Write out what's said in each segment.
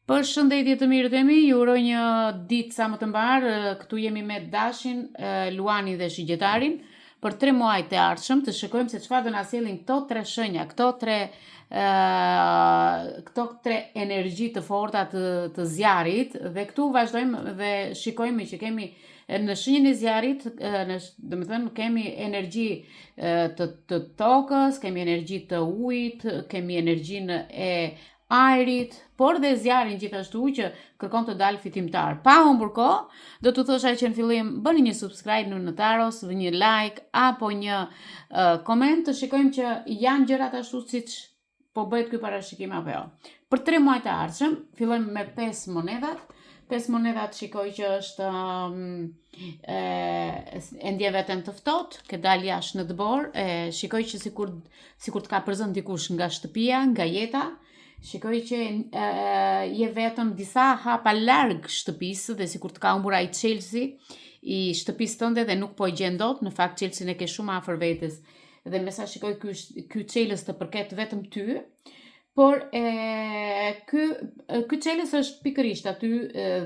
Për shëndetje të mirë të mi, ju uroj një ditë sa më të mbarë. Këtu jemi me Dashin, Luanin dhe Shigjetarin për 3 muajt të ardhshëm, të shikojmë se çfarë do na sjellin këto 3 shenja, këto tre energji të forta të zjarit, dhe këtu vazhdojmë dhe shikojmë që kemi në shenjën e zjarit, domethënë kemi energji të tokës, kemi energji të ujit, kemi energjinë e ajrit, por dhe zjarin gjithashtu që kërkon të dalë fitimtar. Pa humbur kohë, do të thosha që në fillim bëni një subscribe në Nataros, dhe një like apo një koment, të shikojmë që janë gjërat ashtu siç po bëhet ky parashikim apo jo. Për 3 muaj të ardhshëm, fillojmë me 5 monedat. 5 monedat shikoj që është e ndje veten të ftohtë, ke dalë jashtë në dëbor, shikoj që sikur të ka përzën dikush nga shtëpia, nga jeta. Shikoj që je vetëm disa hapa larg shtëpisë dhe sikur të ka humbur ai Chelsea i shtëpisë tënde dhe nuk po e gjen dot. Në fakt Chelsea ne ke shumë afër vetes dhe me sa shikoj ky Chelsea të përket vetëm ty. Por ky Chelsea është pikërisht aty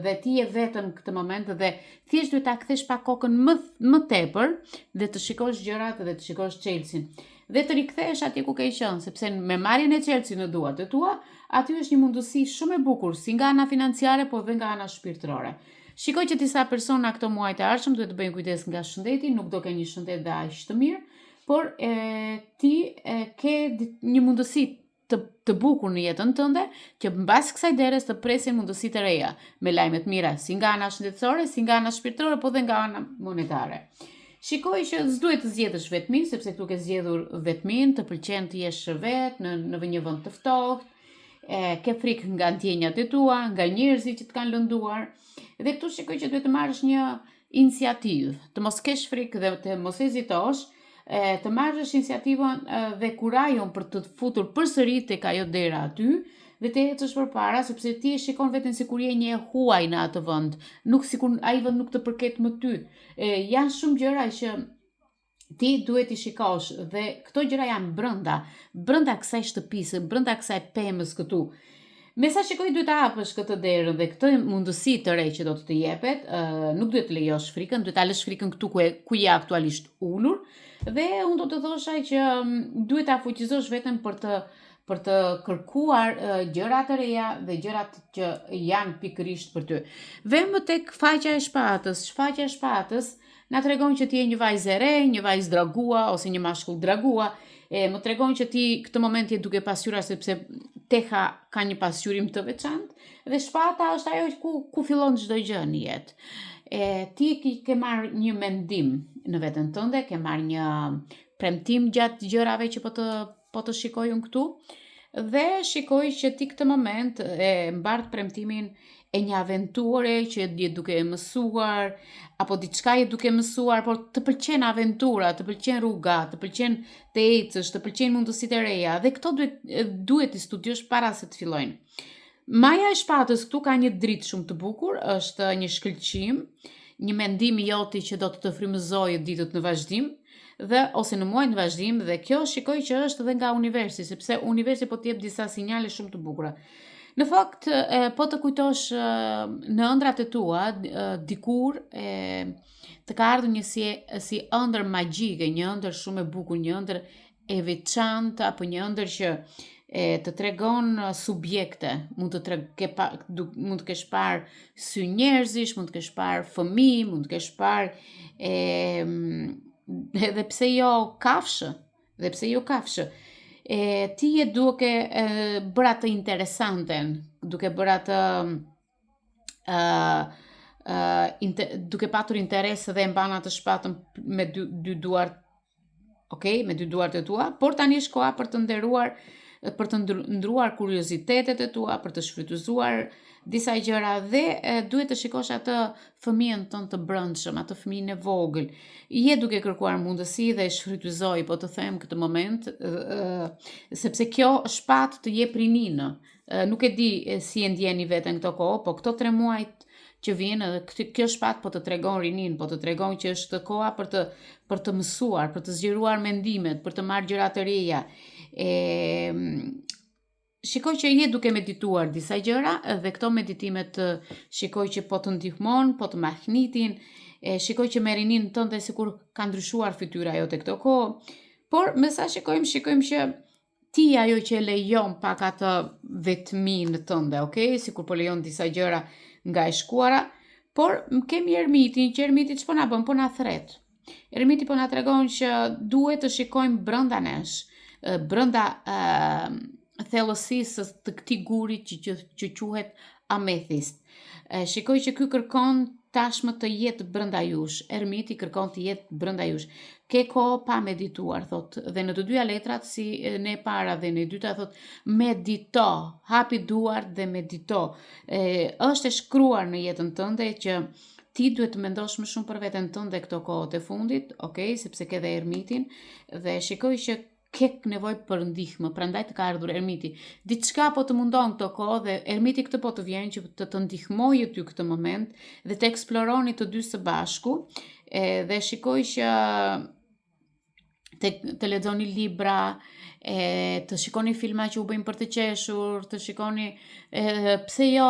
dhe ti je vetëm këtë moment dhe thjesht duhet ta kthesh pak kokën më tepër dhe të shikosh gjërat dhe të shikosh Chelsea-n. Dhe të rikthesh atje ku ke qenë, sepse me marrjen e Chelsea në duart e tua, aty është një mundësi shumë e bukur, si nga ana financiare, por dhe nga ana shpirtërore. Shikoj që disa persona këto muaj të ardhshëm duhet të bëjnë kujdes nga shëndeti, nuk do ke një shëndet dhe aq të mirë, por ti ke një mundësi të bukur në jetën tënde, që mbas kësaj deres të presin mundësi të reja, me lajme të mira, si nga ana shëndetësore, si nga ana shpirtërore, po dhe nga ana monetare. Shikoj që s'duhet të zgjedhësh vetmin, sepse këtu ke zgjedhur vetmin, të pëlqen të jesh vet në një vend të ftohtë, ke frikë nga ndjenjat e tua, nga njerëzit që të kanë lënduar, dhe këtu shikoj që duhet të marrësh një iniciativë, të mos kesh frikë dhe të mos hezitosh, të marrësh iniciativën dhe kurajon për të futur përsëri tek ajo dera aty, dhe të ecësh përpara, sepse ti e shikon veten sikur je një huaj në atë vend, nuk sikur ai vend nuk të përket më ty. Janë shumë gjëra që ti duhet i shikosh dhe këto gjëra janë brenda kësaj shtëpisë, brenda kësaj pemës këtu. Me sa shikoj duhet ta hapësh këtë derën dhe këtë mundësi të re që do të jepet, nuk duhet të lejosh frikën, duhet ta lësh frikën këtu ku je aktualisht ulur, dhe unë do të thosha që duhet ta fuqizosh veten për të kërkuar gjëra të reja dhe gjërat që janë pikërisht për ty. Vëmë tek faqja e shpatës. Shfaqja e shpatës na tregon që ti je një vajzë e re, një vajzë dragua ose një mashkull dragua. Më tregon që ti këtë moment je duke pasqyruar sepse teha ka një pasqyrim të veçantë dhe shpata është ajo ku fillon çdo gjë në jetë. Ti ke marrë një mendim në veten tënde, ke marrë një premtim gjatë gjërave që po të shikoj unë këtu, dhe shikoj që ti këtë moment e mbart premtimin e një aventure që je duke mësuar, apo diçka je duke mësuar, por të pëlqen aventura, të pëlqen rruga, të pëlqen të ecësh, të pëlqen mundësitë e reja, dhe këto duhet të studiosh para se të fillojnë. Maja e shpatës këtu ka një dritë shumë të bukur, është një shkëlqim, një mendim i joti që do të frymëzojë ditët në vazhdim, dhe ose në muajt në vazhdim, dhe kjo shikoj që është edhe nga universi, sepse universi po të jep disa sinjale shumë të bukura. Në fakt, po të kujtosh në ëndrat e tua, dikur të ka ardhur një si ëndër magjike, një ëndër shumë e bukur, një ëndër e veçantë, apo një ëndër që të tregon subjekte, mund të kesh parë sy njerëzish, mund të kesh parë fëmijë, mund të kesh parë dhe pse jo kafshë. Ti je duke bërë atë interesante, duke bërë atë duke patur interes dhe mban atë shpatën me dy duart, me dy duart e tua, por tani është koha për të ndruar kuriozitetet e tua, për të shfrytëzuar disa gjëra dhe duhet të shikosh atë fëmijën tënd të brendshëm, atë fëmijën e vogël. Je duke kërkuar mundësi dhe shfrytëzoj, po të them këtë moment, sepse kjo shpatë të jep rininë. Nuk e di si e ndjeni veten këto kohë, po këto 3 muajt që vjen, kjo shpatë po të tregon rinin, po të tregon që është koha për të mësuar, për të zgjeruar mendimet, për të marrë gjëra të reja. shikoj që je duke medituar disa gjëra dhe këto meditimet shikoj që po të ndihmon, po të mahnitin, shikoj që me rinin tënde sikur ka ndryshuar fytyra jote këto kohë, por me sa shikojmë që ti ajo që lejon pak atë vetminë tënde, okay? Sikur po lejon disa gjëra nga e shkuara, por kemi ermitin, që ermiti ç'po na bën, po na thret. Ermiti po na tregon që duhet të shikojmë brenda nesh, brenda thellësisë të këtij guri që quhet amethist. Shikoj që ky kërkon tashmë të jetë brenda jush, ermiti kërkon të jetë brenda jush. Ke kohë pa medituar, thot, dhe në të dyja letrat, si në e para dhe në e dyta, thot, medito, hapi duart dhe medito. Është e shkruar në jetën tënde që ti duhet të mendosh më shumë për veten tënde këto kohët e fundit, okay, sepse ke dhe ermitin, dhe shikoj që ke nevojë për ndihmë, prandaj të ka ardhur ermiti. Diçka po të mundon këto kohë dhe ermiti këtë po të vjen që të ndihmojë ty këtë moment dhe të eksploroni të dy së bashku, dhe shikoj që të lexoni libra, të shikoni filma që u bëjnë për të qeshur, të shikoni pse jo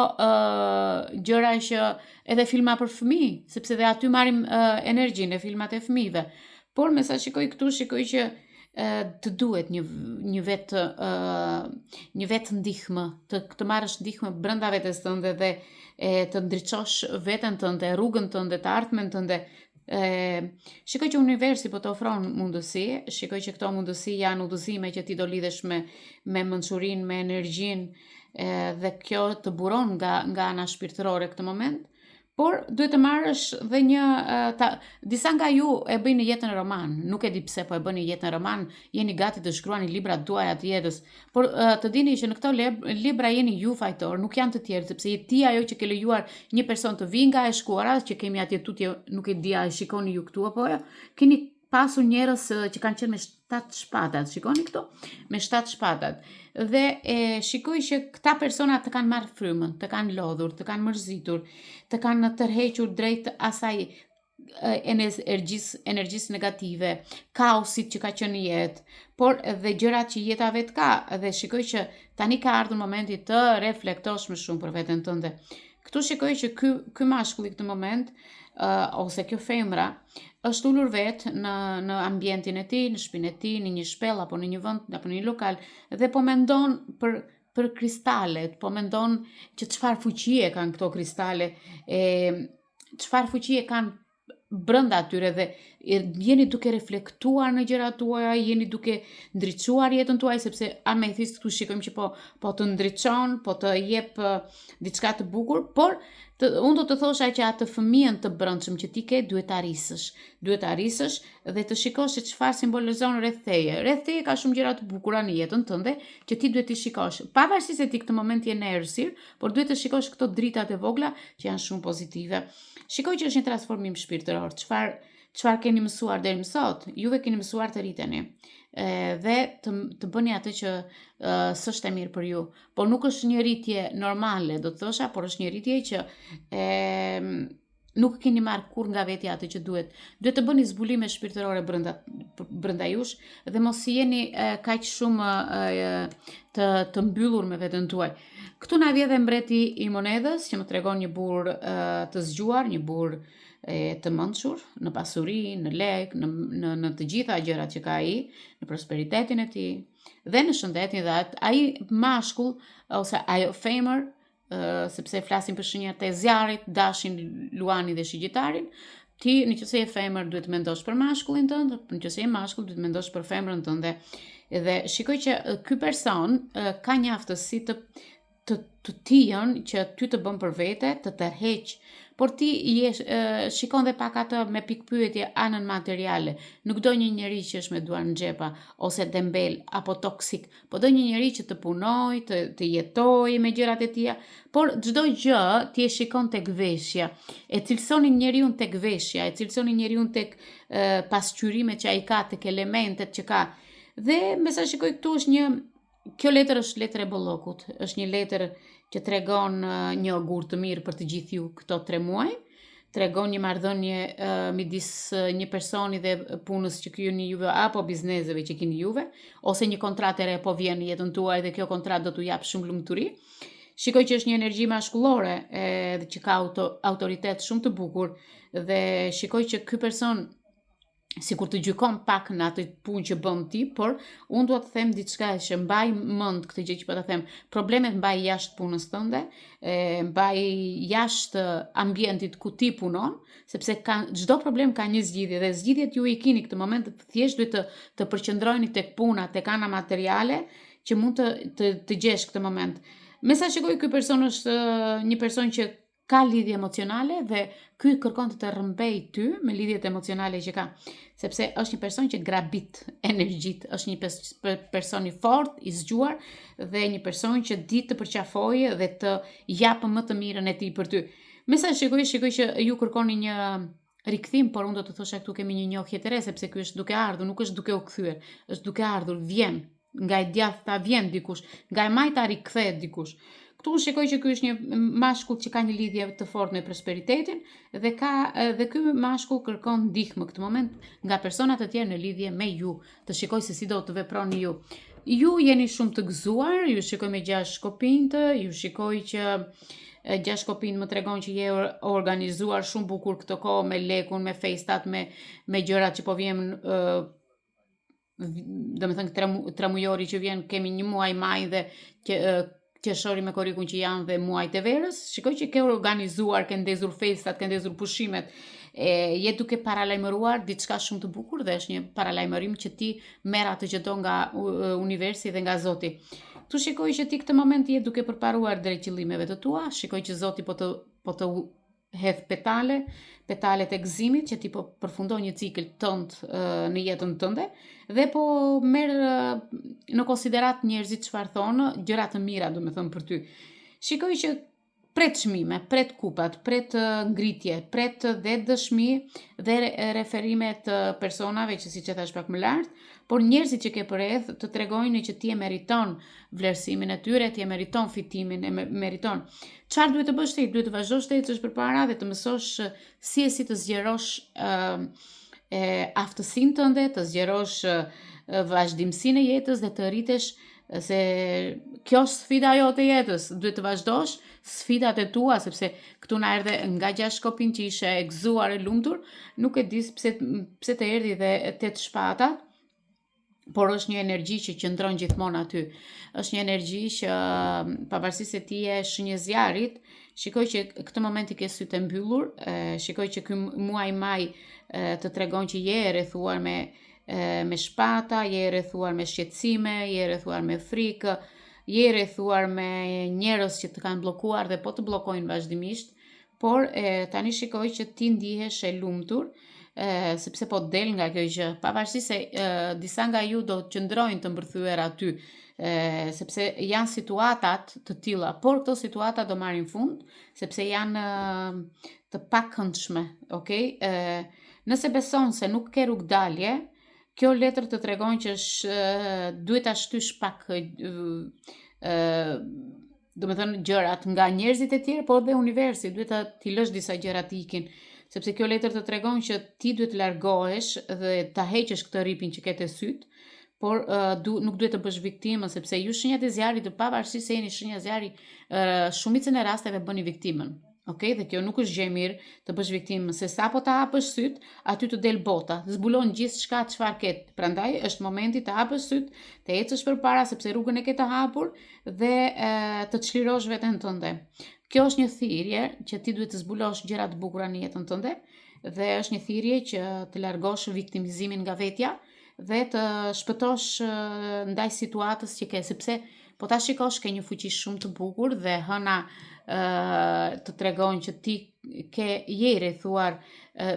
gjëra që edhe filma për fëmijë, sepse dhe aty marrim energjinë e filmat e fëmijëve. Por me sa shikoj këtu, shikoj që të duhet një vetë ndihmë, të marrësh ndihmë brenda vetes tënde dhe të ndriçosh veten tënde, rrugën tënde, të ardhmen tënde. Shikoj që universi po të ofron mundësi, shikoj që këto mundësi janë udhëzime që ti do lidhesh me mençurinë, me energjinë, dhe kjo të buron nga ana shpirtërore këtë moment. Por duhet të marrësh dhe disa nga ju e bëjnë jetën roman, nuk e di pse po e bëni jetën roman, jeni gati të shkruani libra tuaja të jetës, por të dini që në këto libra jeni ju fajtor, nuk janë të tjerë, sepse je ti ajo që ke lejuar një person të vi nga e shkuara, që kemi atje tutje, nuk e di a e shikoni ju këtu apo jo, keni pasur njerëz që kanë qenë me 7 shpatat, shikoni këto? Me 7 shpatat. Dhe shikoj që këta persona të kanë marrë frymën, të kanë lodhur, të kanë mërzitur, të kanë tërhequr drejt asaj energjisë negative, kaosit që ka qenë në jetë, por edhe gjërat që jeta vet ka, dhe shikoj që tani ka ardhur momenti të reflektosh më shumë për veten tënde. Këtu shikoj që ky mashkulli këtë moment, ose kjo femra, është ulur vetë në ambientin e tij, në shtëpinë e tij, në një shpellë apo në një vend apo në një lokal, dhe po mendon për kristalet, po mendon që çfarë fuqie kanë këto kristale, çfarë fuqie kanë brenda atyre, dhe jeni duke reflektuar në gjërat tuaja, jeni duke ndriçuar jetën tuaj, sepse amethist këtu shikojmë që po të ndriçon, po të jep diçka të bukur, por unë do të thosha që atë fëmijën të brendshëm që ti ke duhet ta arrisësh dhe të shikosh se çfarë simbolizon rreth teje. Rreth teje ka shumë gjëra të bukura në jetën tënde që ti duhet t'i shikosh. Pavarësisht se ti këtë moment je në errësirë, por duhet të shikosh këto dritat e vogla që janë shumë pozitive. Shikoj që është një transformim shpirtëror. Çfarë keni mësuar deri më sot? Juve keni mësuar të rriteni dhe të bëni atë që s'është e mirë për ju. Por nuk është një rritje normale, do të thosha, por është një rritje që nuk keni marrë kur nga vetja atë që duhet. Duhet të bëni zbulime shpirtërore brenda jush dhe mos jeni kaq shumë të mbyllur me veten tuaj. Këtu na vjen dhe mbreti i monedhës që më tregon një burr të zgjuar, një burr të mençur në pasuri, në lek, në të gjitha gjërat që ka ai, në prosperitetin e tij dhe në shëndetin, dhe ai mashkull ose ajo femër, sepse flasim për shenjat e zjarrit, dashin, luanin dhe shigjitarin, ti nëse je femër duhet të mendosh për mashkullin tënd, nëse je mashkull duhet të mendosh për femrën tënde. Dhe shikoj që ky person ka një aftësi të tijën që ty të bën për vete, të tërheq, por ti shikon dhe pak atë me pikpyetje anën materiale. Nuk do një njeri që është me duar në xhepa, ose dembel, apo toksik, po do një njeri që të punoj, të jetoj me gjërat e tija, por çdo gjë ti e shikon tek veshja, e cilësoni njeriun tek veshja, e cilësoni njeriun tek pasqyrimet që ai ka, tek elementet që ka. Dhe me sa shikoj këtu kjo letër është letër e bollokut, është një letër që tregon një augur të mirë për të gjithë ju këto 3 muaj, tregon një marrëdhënie midis një personi dhe punës që keni juve apo bizneseve që keni juve, ose një kontratë e re po vjen në jetën tuaj dhe kjo kontratë do t'u jap shumë lumturi. Shikoj që është një energji maskullore dhe që ka autoritet shumë të bukur dhe shikoj që ky person sikur të gjykon pak në atë punë që bën ti, por unë dua të them diçka që mbaj mend këtë gjë që po ta them. Problemet mbaj jashtë punës tënde, mbaj jashtë ambientit ku ti punon, sepse çdo problem ka një zgjidhje dhe zgjidhjet ju i keni këtë moment, thjesht duhet të përqendroheni tek puna, tek ana materiale që mund të gjesh këtë moment. Me sa shikoj ky person është një person që ka lidhje emocionale dhe ky kërkon të rrëmbej ty me lidhjet emocionale që ka, sepse është një person që grabit energjitë, është një person i fortë, i zgjuar dhe një person që di të përqafojë dhe të japë më të mirën e tij për ty. Me sa shikoj që ju kërkoni një rikthim, por unë do të thosha këtu kemi një njohje të re, sepse ky është duke ardhur, nuk është duke u kthyer, është duke ardhur, vjen nga e djathta, vjen dikush, nga e majta rikthehet dikush. Këtu shikoj që ky është një mashkull që ka një lidhje të fortë me prosperitetin dhe ky mashkull kërkon ndihmë këtë moment nga persona të tjerë në lidhje me ju. Të shikoj se si do të veproni ju. Ju jeni shumë të gëzuar, ju shikoj me 6 shkopinjtë, ju shikoj që 6 shkopinjtë më tregon që je organizuar shumë bukur këtë kohë me lekun, me festat, me gjërat që po vjen domethënë tramujori që vjen, kemi një muaj maj dhe qershori me korrikun që janë dhe muajt e verës, shikoj që ke organizuar, ke ndezur festat, ke ndezur pushimet, je duke paralajmëruar diçka shumë të bukur dhe është një paralajmërim që ti merr atë që do nga universi dhe nga Zoti. Tu shikoj që ti këtë moment je duke përparuar drejt qëllimeve të tua, shikoj që Zoti po të hedh petalet e gëzimit që ti po përfundon një cikël tënd në jetën tënde dhe po merr në konsiderat njerëzit çfarë thonë, gjëra të mira domethënë për ty. Shikoj që pret çmime, pret kupat, pret ngritje, pret dhe dëshmi dhe referime të personave që siç e thash pak më lart, por njerëzit që ke përreth të tregojnë që ti e meriton vlerësimin e tyre, ti e meriton fitimin, e meriton. Çfarë duhet të bësh ti? Duhet të vazhdosh të ecësh përpara dhe të mësosh si të zgjerosh aftësinë tënde, të zgjerosh vazhdimsinë e jetës dhe të rritesh, se kjo është sfida jote e jetës. Duhet të vazhdosh sfidat e tua, sepse këtu na erdhe nga 6 shkopin që ishe e gëzuar e lumtur, nuk e di pse të erdhi dhe 8 shpatat. Por është një energji që qëndron gjithmonë aty. Është një energji që pavarësisht se ti je shenjë zjarit, shikoj që këtë moment i ke sytë e mbyllur, shikoj që ky muaj maj të tregon që je e rrethuar me shpata, je e rrethuar me shqetësime, je e rrethuar me frikë, je e rrethuar me njerëz që të kanë bllokuar dhe po të bllokojnë vazhdimisht, por tani shikoj që ti ndihesh e lumtur, sepse po del nga kjo gjë, pavarësisht se disa nga ju do të qëndrojnë të mbërthyer aty, sepse janë situatat të tilla, por këto situata do marrin fund, sepse janë të pakëndshme, okay? Nëse beson se nuk ke rrugdalje, kjo letër të tregon që duhet ta shtysh pak domethënë gjërat nga njerëzit e tjerë, por dhe universi duhet t'i lësh disa gjëra të ikin, sepse kjo letër të tregon që ti duhet të largohesh dhe ta heqësh këtë ripin që ke te syt, por nuk duhet të bësh viktimën, sepse ju shenjat e zjarit, pavarësisht se jeni shenja zjari, shumicën e rasteve bëni viktimën. Okay? Dhe kjo nuk është gjë e mirë të bësh viktimën, se sapo ta hapësh syt, aty të del bota, zbulon gjithçka çfarë ke. Prandaj është momenti të hapësh syt, të ecësh përpara sepse rrugën e ke të hapur dhe të çlirosh veten tënde. Kjo është një thirrje që ti duhet të zbulosh gjëra të bukura në jetën tënde dhe është një thirrje që të largosh viktimizimin nga vetja dhe të shpëtosh ndaj situatës që ke, sepse po ta shikosh ke një fuqi shumë të bukur dhe hëna të tregon që ti je i rrethuar,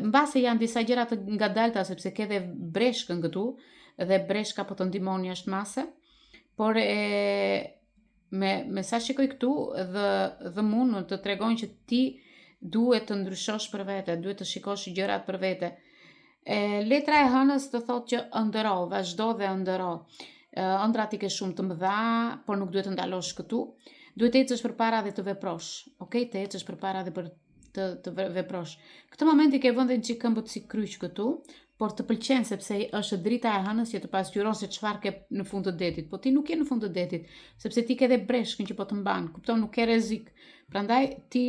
mbase janë disa gjëra të ngadalta sepse ke dhe breshkën këtu dhe breshka po të ndihmon jashtë mase, por me sa shikoj këtu dhe mund të tregojnë që ti duhet të ndryshosh për vete, duhet të shikosh gjërat për vete. Letra e hënës të thotë që ëndëro, vazhdo dhe ëndëro. Ëndrat i ke shumë të mëdha, por nuk duhet të ndalosh këtu. Duhet të ecësh përpara dhe të veprosh, okay? Të ecësh përpara dhe të veprosh. Këtë moment i ke vënë dhe një këmbët si kryq këtu, por të pëlqen sepse është drita e hënës që të pasqyron se çfarë ke në fund të detit. Po ti nuk je në fund të detit, sepse ti ke edhe breshkën që po të mban. Kupton, nuk ke rrezik. Prandaj ti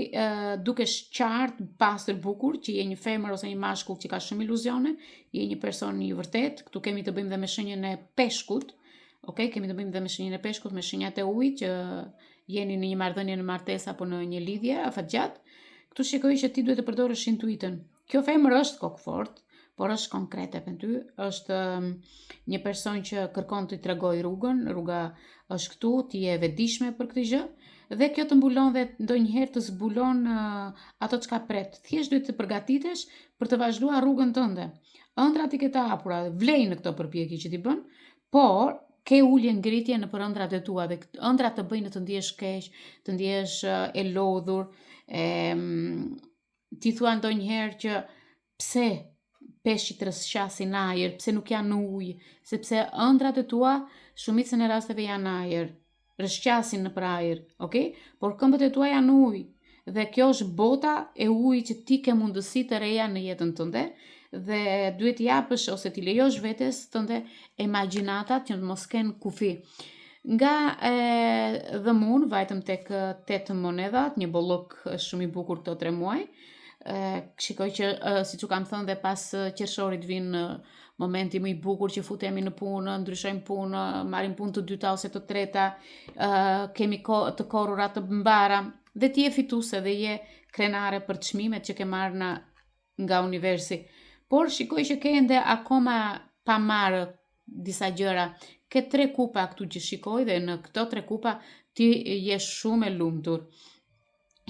dukesh qartë, pastër, bukur, që je një femër ose një mashkull që ka shumë iluzione, je një person i vërtet. Këtu kemi të bëjmë dhe me shenjën e peshkut. Okej, kemi të bëjmë dhe me shenjën e peshkut, me shenjat e ujit që jeni në një marrëdhënie, në martesë apo në një lidhje afatgjat. Këtu shikoj që ti duhet të përdorësh intuitën. Kjo femër është kokfort, por është konkrete për ty, është një person që kërkon të i tregoj rrugën, rruga është këtu, ti je vetëdijshme për këtë gjë, dhe kjo të mbulon dhe ndonjëherë të zbulon ato çka pret. Thjesht duhet të përgatitesh për të vazhduar rrugën tënde. Ëndrat i ke të hapura, vlej në këto përpjekje që ti bën, por ke ulje ngritje në për ëndrat e tua dhe ëndrat të bëjnë të ndihesh keq, të ndihesh e lodhur, ti thua ndonjëherë që pse peshqit rrëshqasin ajër, pse nuk janë në ujë, sepse ëndrat e tua shumicën e rasteve janë ajër, rrëshqasin në për ajër, okay? Por këmbët e tua janë në ujë. Dhe kjo është bota e ujit që ti ke mundësi të reja në jetën tënde dhe duhet t'i japësh ose t'i lejosh vetes tënde imagjinatat që mos kenë kufi. Nga The Moon vajtëm tek 8 monedhat, një bollok shumë i bukur këto 3 muaj. Shikoj që siç u kam thënë dhe pas qershorit vinë momenti më i bukur që futemi në punë, ndryshojmë punë, marrim punë të dyta ose të treta, kemi të korrura të mbara dhe ti je fituese dhe je krenare për çmimet që ke marrë nga universi. Por shikoj që ke ende akoma pa marrë disa gjëra. Ke 3 kupa këtu që shikoj dhe në këto 3 kupa ti je shumë e lumtur.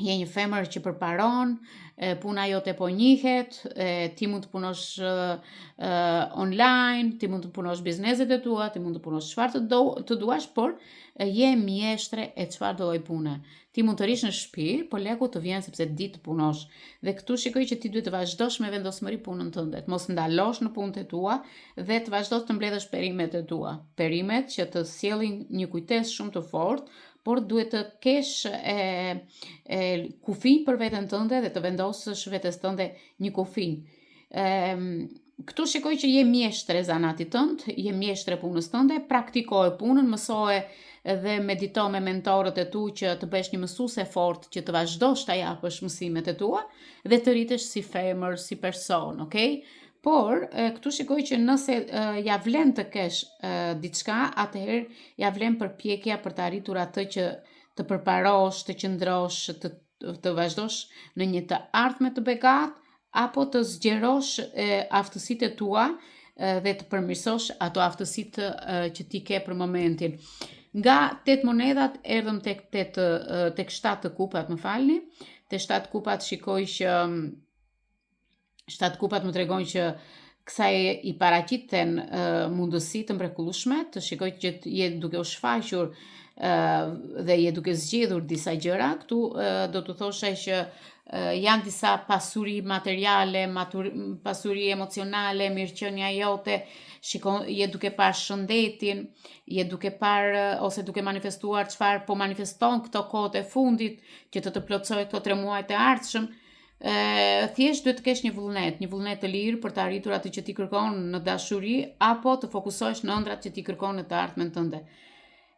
Je një femër që përparon, puna jote po njihet, ti mund të punosh online, ti mund të punosh bizneset e tua, ti mund të punosh çfarë të duash, por je mjeshtre e çfarë do lloj pune. Ti mund të rish në shtëpi, por leku të vjen sepse di të punosh. Dhe këtu shikoj që ti duhet të vazhdosh me vendosmëri punën tënde, të mos ndalosh në punët e tua dhe të vazhdosh të mbledhësh perimet e tua. Perimet që të sjellin një kujtesë shumë të fortë, por duhet të kesh kufi për veten tënde dhe të vendosësh vetes tënde një kufi. Këtu shikoj që je mjeshtre zanatit tënd, je mjeshtre punës tënde, praktikoje punën, mësoje dhe medito me mentorët e tu që të bësh një mësuese fort që të vazhdosh ta japësh mësimet e tua dhe të rritesh si femër, si person, okay? Por, këtu shikoj që nëse ja vlen të kesh diçka, atëherë ja vlen përpjekja për të arritur atë që të përparosh, të qëndrosh, të vazhdosh në një të ardhme të begat, apo të zgjerosh aftësitë e tua dhe të përmirësosh ato aftësitë që ti ke për momentin. Nga 8 monedhat erdhëm tek 7 kupat, më falni. Te 7 kupat shikoj që 7 kupat më tregojnë që kësaj i paraqiten mundësi të mrekullueshme, të shikoj që je duke u shfaqur dhe je duke zgjedhur disa gjëra. Këtu do të thoshe që janë disa pasuri materiale, pasuri emocionale, mirëqenia jote, je duke parë shëndetin, je duke parë ose duke manifestuar çfarë po manifeston këto kohët e fundit që të plotësoj këto 3 muajt e ardhshëm. Thjesht duhet të kesh një vullnet të lirë për të arritur atë që ti kërkon në dashuri apo të fokusohesh në ëndrat që ti kërkon në të ardhmen tënde.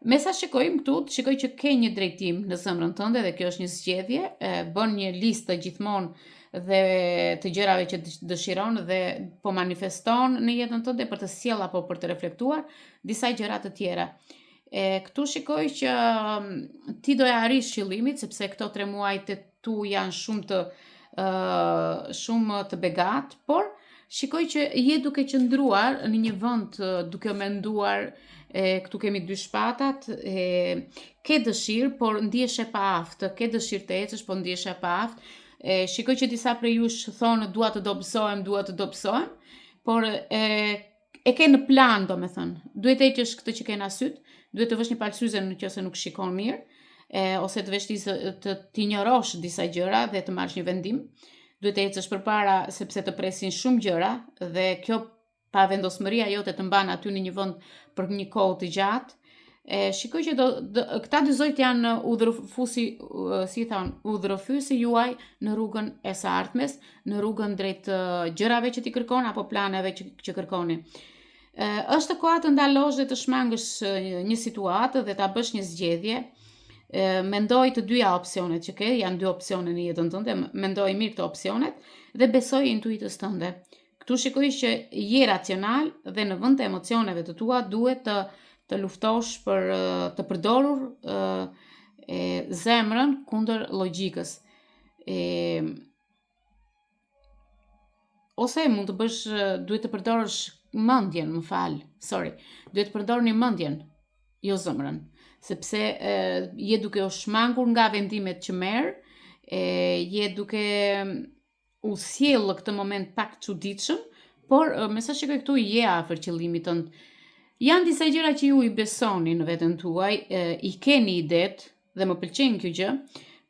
Me sa shikojmë këtu, shikoj që ke një drejtim në zemrën tënde dhe kjo është një zgjedhje, bën një listë gjithmonë dhe të gjërave që dëshiron dhe po manifeston në jetën tënde për të sjell apo për të reflektuar disa gjëra të tjera. Këtu shikoj që ti do e arrish qëllimin sepse këto 3 muajt e tu janë shumë të begat, por shikoj që je duke qëndruar në një vend duke menduar, këtu kemi 2 shpatat, ke dëshirë, por ndihesh e paaftë, ke dëshirë të ecësh, por ndihesh e paaftë. Shikoj që disa prej jush thonë dua të dobësohem, por e ke në plan, domethënë. Duhet të heqësh këtë që ke në syt, duhet të vësh një palsyze nëse nuk shikon mirë. Ose të veshtisë të injorosh disa gjëra dhe të marrësh një vendim. Duhet të ecësh përpara sepse të presin shumë gjëra dhe kjo pa vendosmëria jote të mban aty në një vend për një kohë të gjatë. Shikoj që këta dy zojt janë udhërofyesi juaj në rrugën e së ardhmes, në rrugën drejt gjërave që ti kërkon apo planeve që kërkoni. Është koha të ndalosh dhe të shmangësh një situatë dhe ta bësh një zgjedhje. Mendoj të dyja opsionet që ke, janë dy opsione në jetën tënde, mendoj mirë këto opsionet dhe besoj intuitës tënde. Këtu shikoj që je racional dhe në vend të emocioneve të tua duhet të luftosh për të përdorur zemrën kundër logjikës. Ose mund të bësh, duhet të përdorësh mendjen, duhet të përdorni mendjen, jo zemrën, sepse je duke u shmangur nga vendimet që merr, je duke u sjell këtë moment pak çuditshëm, por me sa shikoj këtu je afër qëllimit tënd. Janë disa gjëra që ju i besoni në veten tuaj, i keni idet dhe më pëlqen kjo gjë,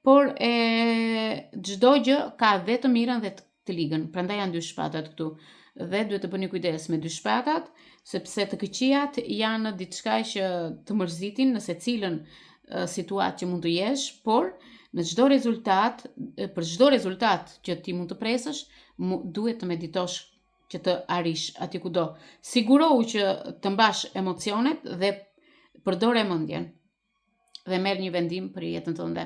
por çdo gjë ka dhe të mirën dhe të ligën. Prandaj janë dy shpatat këtu dhe duhet të bëni kujdes me dy shpatat, sepse të këqijat janë diçka që të mërzitin në secilën situatë që mund të jesh, por në çdo rezultat, për çdo rezultat që ti mund të presësh, duhet të meditosh që të arish aty kudo. Sigurohu që të mbash emocionet dhe përdore mendjen dhe merr një vendim për jetën tënde.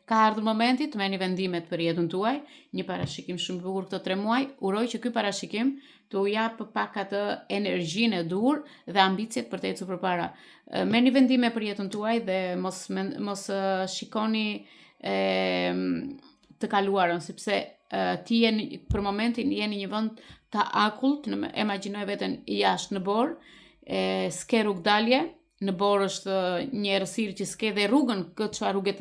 Ka ardhur momenti të merrni vendimet për jetën tuaj, një parashikim shumë i bukur këto 3 muaj. Uroj që ky parashikim të u jap pak atë energjinë e dur dhe ambicjet për të ecur përpara. Merrni vendime për jetën tuaj dhe mos shikoni të kaluarën, sepse ti për momentin jeni një vend të akullt, imagjinoj veten jashtë në borë, s'ke rrugë dalje, në borë është një errësirë që s'ke dhe rrugën këtë çfarë rrugë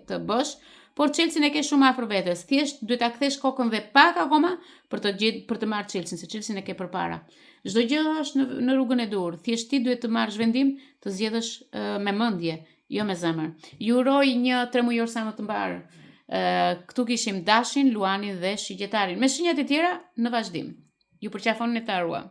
të bësh, por Chelsea e ke shumë afër vetes. Thjesht duhet ta kthesh kokën dhe pak akoma për të marrë Chelsea, se Chelsea e ke përpara. Çdo gjë është në rrugën e dur. Thjesht ti duhet të marrësh vendim, të zgjedhësh me mendje, jo me zemër. Ju uroj një 3 mujor sa më të mbar. Këtu kishim Dashin, Luanin dhe Shigjetarin, me shenjat e tjera në vazhdim. Ju përqafon në të arua.